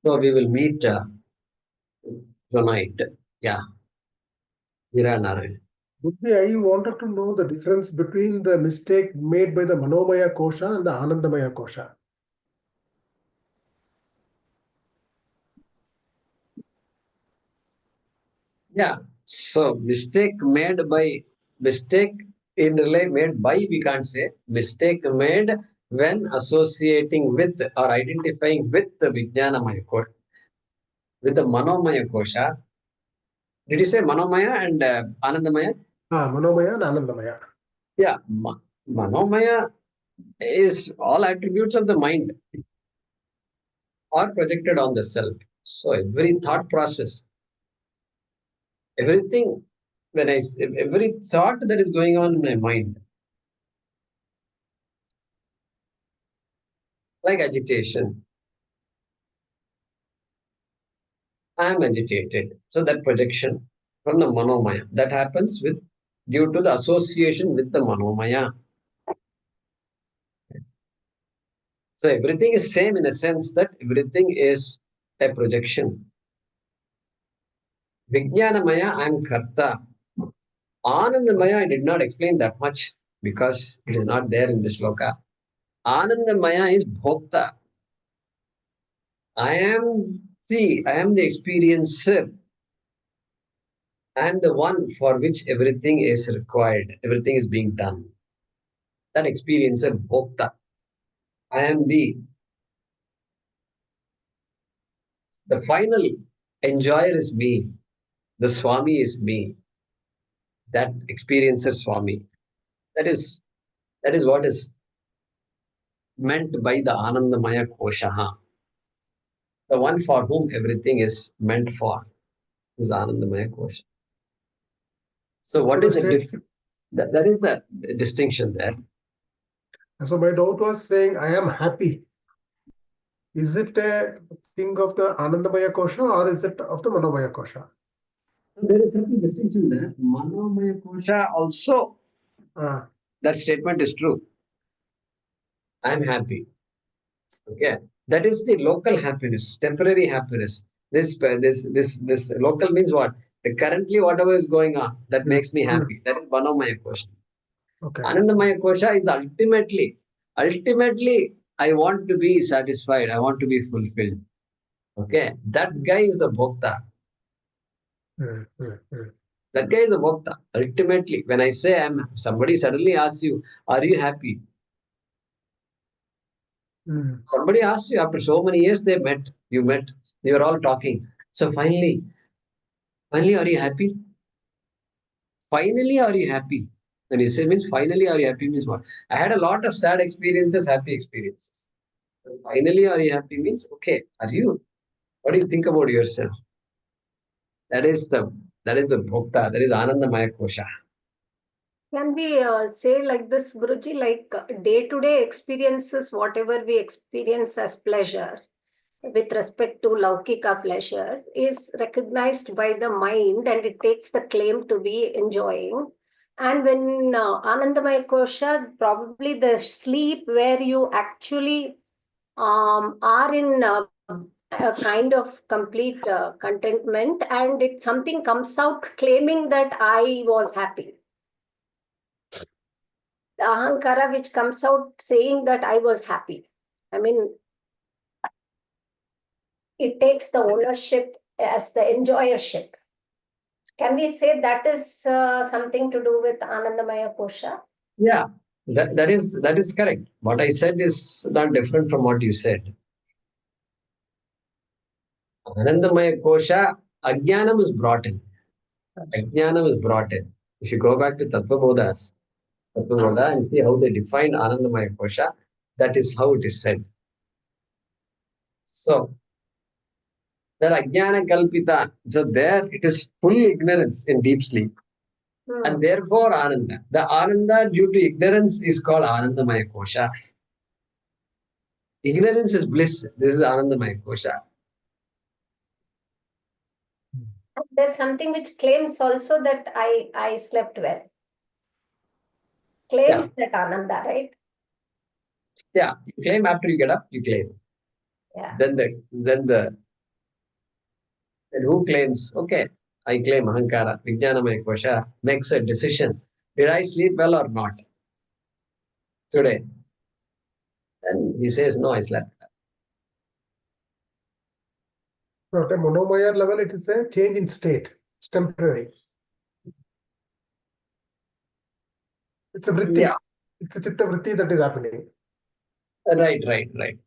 So we will meet tonight. Yeah, Hiranarayan. I wanted to know the difference between the mistake made by the Manomaya Kosha and the Anandamaya Kosha. Yeah. So mistake in relay made by, we can't say mistake made when associating with or identifying with the Vijnanamaya Kosha, with the Manomaya Kosha. Did you say Manomaya and Anandamaya? Manomaya and Anandamaya. Yeah, Manomaya is all attributes of the mind are projected on the self. So every thought process, everything, every thought that is going on in my mind, like agitation, I am agitated. So that projection from the Manomaya that happens with due to the association with the Manomaya. So everything is same in a sense that everything is a projection. Vijnanamaya, I am Karta. Anandamaya, I did not explain that much because it is not there in the shloka. Anandamaya is Bhokta. I am the experiencer. I am the one for which everything is required, everything is being done. That experiencer, Bhokta. I am the final enjoyer is me. The Swami is me. That experiencer Swami. That is what is meant by the Anandamaya Koshaha. The one for whom everything is meant for is Anandamaya Kosha. So what is the difference? That is the distinction there. So my doubt was saying I am happy. Is it a thing of the Anandamaya Kosha or is it of the Manomaya Kosha? So there is certain distinction there. Manomaya Kosha also, that statement is true. I am happy. Okay. That is the local happiness, temporary happiness. This local means what? Currently, whatever is going on, that makes me happy. That is Manomaya Kosha. Okay. Anandamaya Kosha is ultimately, I want to be satisfied. I want to be fulfilled. Okay. That guy is the Bhokta. That guy is the Bhokta. Ultimately, when I say somebody suddenly asks you, are you happy? Somebody asks you after so many years you met, you are all talking. So finally, are you happy? Finally, are you happy? When you say means finally, are you happy means what? I had a lot of sad experiences, happy experiences. But finally, are you happy means okay. Are you? What do you think about yourself? That is the Bhokta. That is Anandamaya Kosha. Can we say like this, Guruji, like day-to-day experiences, whatever we experience as pleasure, with respect to Laukika pleasure, is recognized by the mind and it takes the claim to be enjoying. And when Anandamaya Kosha, probably the sleep where you actually are in a kind of complete contentment, and if something comes out claiming that I was happy. The ahankara which comes out saying that I was happy. I mean, it takes the ownership as the enjoyership. Can we say that is something to do with Anandamaya Kosha? Yeah, that is correct. What I said is not different from what you said. Anandamaya Kosha, Ajnanam is brought in. Ajnanam is brought in. If you go back to Tattva Bodha and see how they define Anandamaya Kosha, that is how it is said. So, that Ajnana Kalpita, so there it is full ignorance in deep sleep. And therefore Ananda. The Ananda due to ignorance is called Anandamaya Kosha. Ignorance is bliss. This is Anandamaya Kosha. There's something which claims also that I slept well. Claims that Ananda, right? Yeah, you claim after you get up, you claim. Yeah. Then the And who claims, okay, I claim Ahankara, Vijnanamaya Kosha, makes a decision. Did I sleep well or not today? And he says, no, I slept. So at a monomaya level, it is a change in state. It's temporary. It's a vritti. Yeah. It's a chitta vritti that is happening. Right.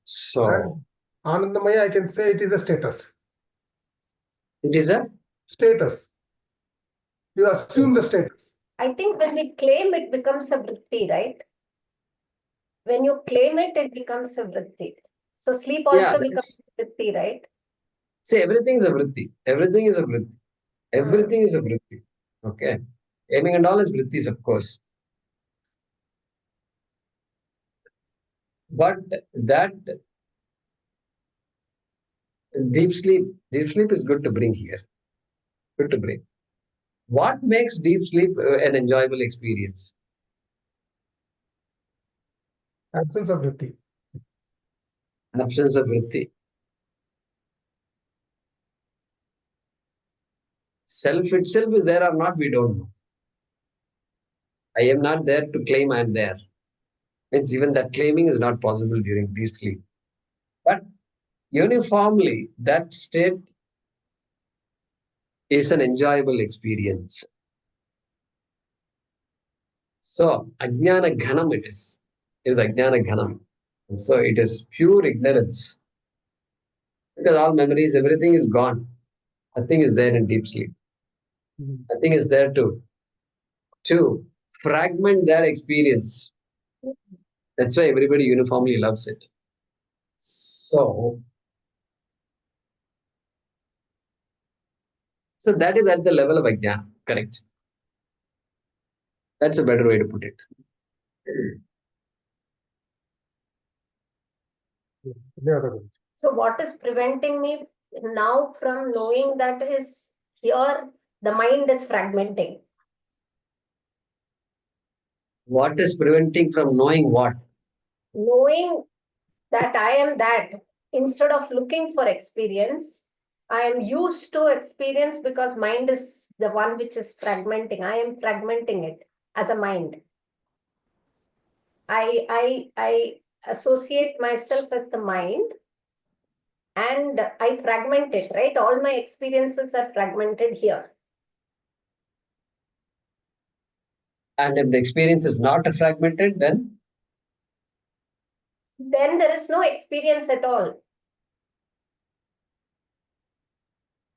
So, And Anandamaya, I can say it is a status. it is a Status. You assume the status. I think when we claim, it becomes a vritti, right? When you claim it, it becomes a vritti. So sleep also becomes a vritti, right? See, everything is a vritti. Everything is a vritti. Everything is a vritti. Okay. Aiming and all is vrittis, of course. But that deep sleep is good to bring here. Good to bring. What makes deep sleep an enjoyable experience? Absence of vritti. Absence of vritti. Self itself is there or not, we don't know. I am not there to claim I am there. Means even that claiming is not possible during deep sleep. But uniformly, that state is an enjoyable experience. So, Ajnana Ghanam it is. It is Ajnana Ghanam. And so, it is pure ignorance. Because all memories, everything is gone. Nothing is there in deep sleep. Nothing is there to fragment that experience. That's why everybody uniformly loves it. So that is at the level of Ajnana, correct? That's a better way to put it. So what is preventing me now from knowing that is here the mind is fragmenting? What is preventing from knowing what? Knowing that I am that, instead of looking for experience, I am used to experience because mind is the one which is fragmenting. I am fragmenting it as a mind. I associate myself as the mind and I fragment it, right? All my experiences are fragmented here. And if the experience is not fragmented, then there is no experience at all.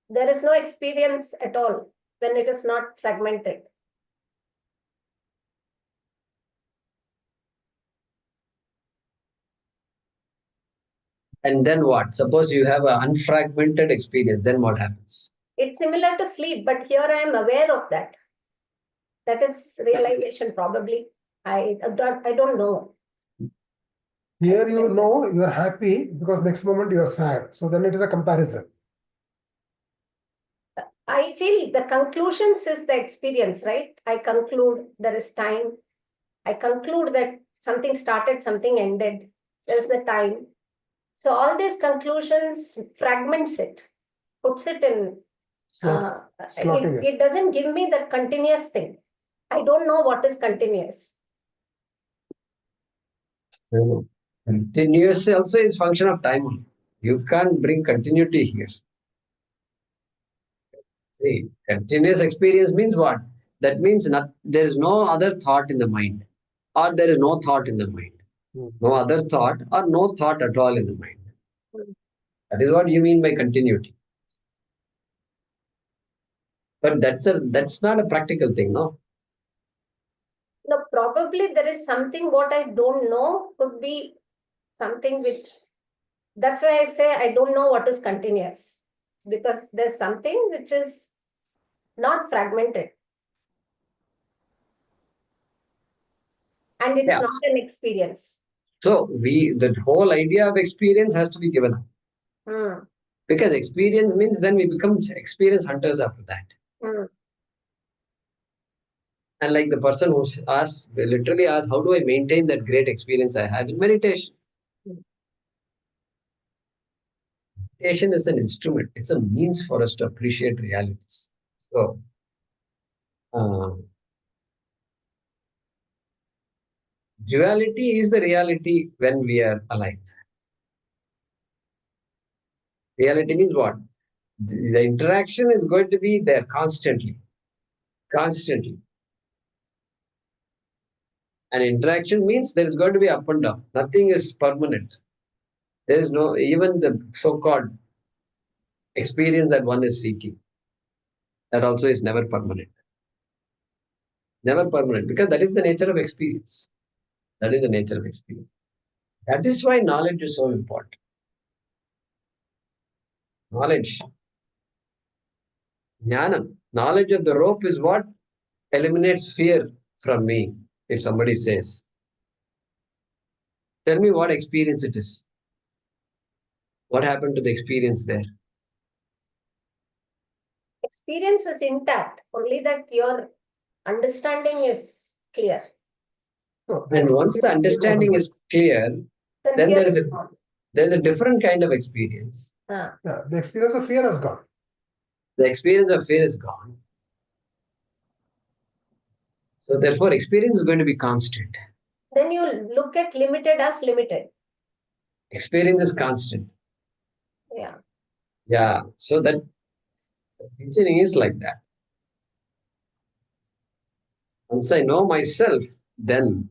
There is no experience at all when it is not fragmented. and then what? Suppose you have an unfragmented experience, then what happens? It's similar to sleep, but here I am aware of that. That is realization, probably. I don't know. Here you know you are happy because next moment you are sad. So then it is a comparison. I feel the conclusions is the experience, right? I conclude there is time. I conclude that something started, something ended. There's the time. So all these conclusions fragments it, puts it in. It doesn't give me that continuous thing. I don't know what is continuous. Continuous also is function of time. You can't bring continuity here. See, continuous experience means what? That means there is no other thought in the mind, or there is no thought in the mind. No other thought, or no thought at all in the mind. That is what you mean by continuity. But that's not a practical thing, no? No, probably there is something what I don't know, could be something which, that's why I say I don't know what is continuous, because there's something which is not fragmented. And it's not an experience. So the whole idea of experience has to be given up. Because experience means then we become experience hunters after that. And like the person who literally asks, how do I maintain that great experience I had in meditation? Meditation is an instrument. It's a means for us to appreciate realities. So, duality is the reality when we are alive. Reality means what? The interaction is going to be there constantly. Constantly. And interaction means there is going to be up and down. Nothing is permanent. There is no, even the so-called experience that one is seeking, that also is never permanent. Never permanent, because that is the nature of experience. That is the nature of experience. That is why knowledge is so important. Knowledge. Jnanam. Knowledge of the rope is what eliminates fear from me. If somebody says, tell me what experience it is. What happened to the experience there? Experience is intact, only that your understanding is clear. No, And once the understanding is clear, then fear there is is a gone. there's a different kind of experience. Yeah, the experience of fear has gone. The experience of fear is gone. So therefore, experience is going to be constant. Then you look at limited as limited. Experience is constant. Yeah. Yeah. So that teaching is like that. Once I know myself, then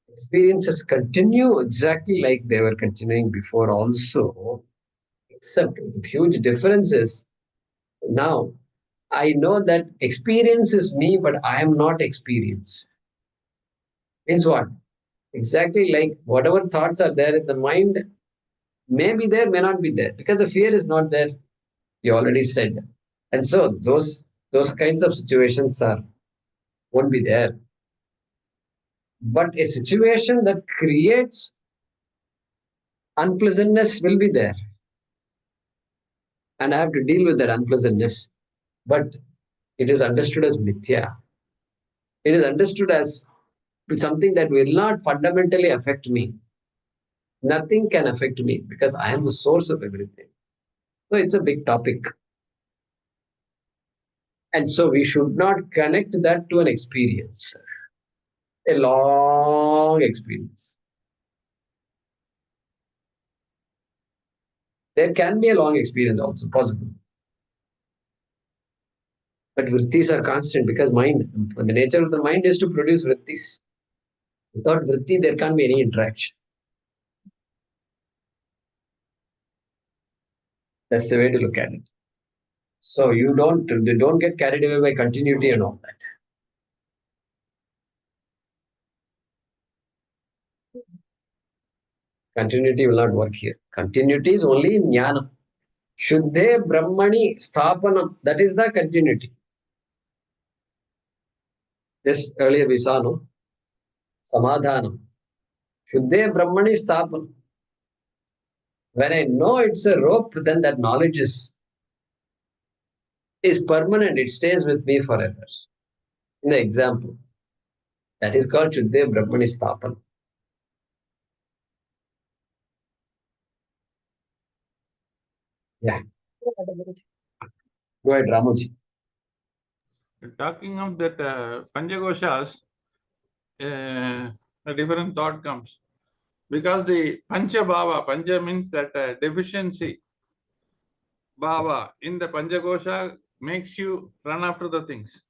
experiences continue exactly like they were continuing before also, except with huge differences. Now, I know that experience is me, but I am not experience. Means what? Exactly like whatever thoughts are there in the mind may be there, may not be there, because the fear is not there. You already said, and so those kinds of situations are won't be there. But a situation that creates unpleasantness will be there, and I have to deal with that unpleasantness. But it is understood as mithya. It is understood as something that will not fundamentally affect me. Nothing can affect me because I am the source of everything. So it's a big topic. And so we should not connect that to an experience, a long experience. There can be a long experience also possible. But vrittis are constant because mind, the nature of the mind is to produce vrittis. Without vritti, there can't be any interaction. That's the way to look at it. So they don't get carried away by continuity and all that. Continuity will not work here. Continuity is only in jnana. Shuddhe Brahmani Sthapanam. That is the continuity. This earlier we saw, no? Samadhanam. Shuddhe Brahmani Sthapanam. When I know it's a rope, then that knowledge is permanent. It stays with me forever. In the example, that is called Shuddhe Brahmani Sthapanam. Yeah. Go ahead, Ramuji. Talking of that Panchakoshas, a different thought comes. Because the Pancha Bhava, Pancha means that deficiency. Bhava in the Panchakosha makes you run after the things.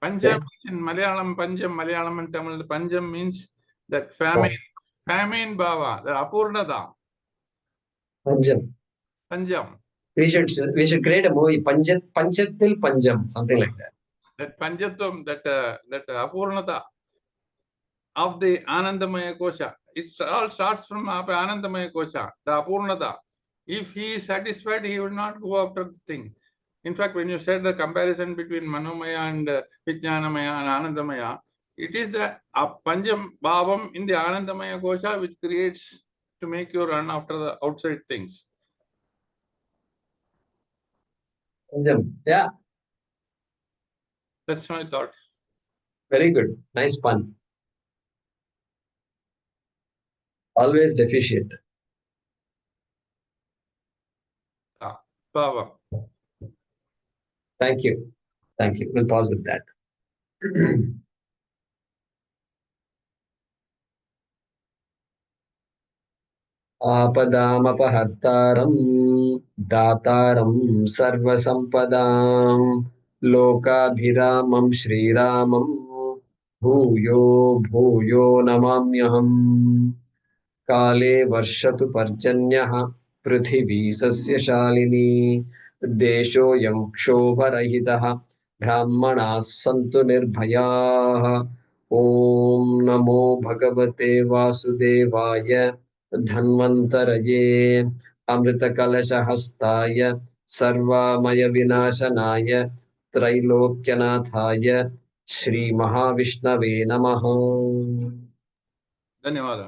Pancha Yeah. means in Malayalam, Pancham, Malayalam and Tamil, the Pancham means that famine Bhava, the Apurnada. Panjam. Pancham. We should create a movie, Panchatil Panjam, something like that. That Panchatam, that Apurnata of the Anandamaya Kosha. It all starts from Anandamaya Kosha, the Apurnata. If he is satisfied, he will not go after the thing. In fact, when you said the comparison between Manomaya and Vijnanamaya and Anandamaya, it is the Panjam Bhavam in the Anandamaya Kosha which creates to make you run after the outside things. Panjam. Yeah. That's my thought. Very good. Nice pun. Always deficient. power. Thank you. Thank you. We'll pause with that. आपदामपहर्तारं दातारं सर्वसम्पदां लोकाभिरामं श्रीरामं भूयो भूयो नमाम्यहम् काले वर्षतु पर्जन्यः पृथिवी सस्यशालिनी देशोऽयं क्षोभरहितः ब्राह्मणाः सन्तु निर्भयाः ॐ नमो भगवते वासुदेवाय धन्वन्तरये अमृतकलशहस्ताय सर्वामयविनाशनाय त्रैलोक्यनाथाय श्रीमहाविष्णवे नमः। ಧನ್ಯವಾದ.